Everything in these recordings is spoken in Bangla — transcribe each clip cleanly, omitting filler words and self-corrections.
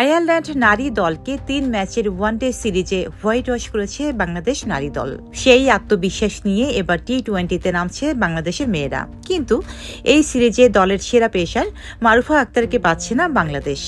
আয়ারল্যান্ড নারী দলকে ৩ ম্যাচের ওয়ানডে সিরিজে হোয়াইট ওয়াশ করেছে বাংলাদেশ নারী দল। সেই আত্মবিশ্বাস নিয়ে এবার টি-20তে নামছে বাংলাদেশের মেয়েরা। কিন্তু এই সিরিজে দলের সেরা পেসার মারুফা আক্তারকে পাচ্ছে না বাংলাদেশ।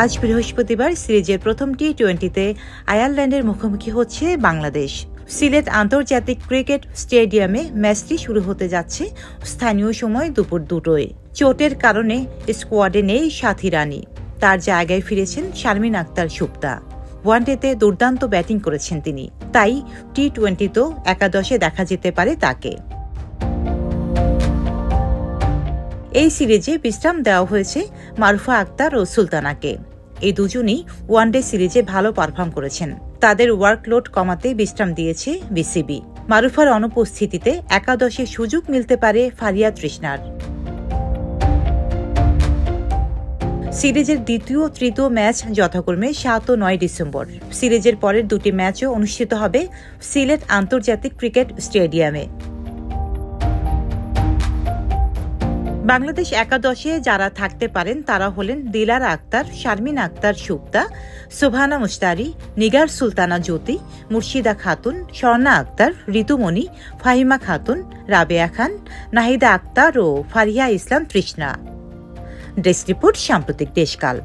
আজ বৃহস্পতিবার সিরিজের প্রথম টি-20তে আয়ারল্যান্ডের মুখোমুখি হচ্ছে বাংলাদেশ। সিলেট আন্তর্জাতিক ক্রিকেট স্টেডিয়ামে ম্যাচটি শুরু হতে যাচ্ছে স্থানীয় সময় দুপুর 2টায়। চোটের কারণে স্কোয়াডে নেই সাথী রানী, তার জায়গায় ফিরেছেন শারমিন আক্তার সুপ্তা। ওয়ানডেতে দুর্দান্ত ব্যাটিং করেছেন তিনি, তাই টি-20তেও একাদশে দেখা যেতে পারে তাকে। এই সিরিজে বিশ্রাম দেওয়া হয়েছে মারুফা আক্তার ও সুলতানাকে। এই দুজনই ওয়ানডে সিরিজে ভালো পারফর্ম করেছেন। তাদের ওয়ার্কলোড কমাতে বিশ্রাম দিয়েছে বিসিবি। মারুফার অনুপস্থিতিতে একাদশে সুযোগ মিলতে পারে ফারিয়া তৃষ্ণার। সিরিজের দ্বিতীয় ও তৃতীয় ম্যাচ যথাক্রমে 7 ও 9 ডিসেম্বর। সিরিজের পরের দুটি ম্যাচও অনুষ্ঠিত হবে সিলেট আন্তর্জাতিক ক্রিকেট স্টেডিয়ামে। বাংলাদেশ একাদশে যারা থাকতে পারেন তারা হলেন দিলারা আক্তার, শারমিন আক্তার সুপ্তা, সুবহানা মুশতারি, নিগার সুলতানা জ্যোতি, মুর্শিদা খাতুন, স্বর্ণা আক্তার, ঋতুমণি, ফাহিমা খাতুন, রাবেয়া খান, নাহিদা আক্তার ও ফারিয়া ইসলাম তৃষ্ণা। ডেস্ক রিপোর্ট, সাম্প্রতিক দেশকাল।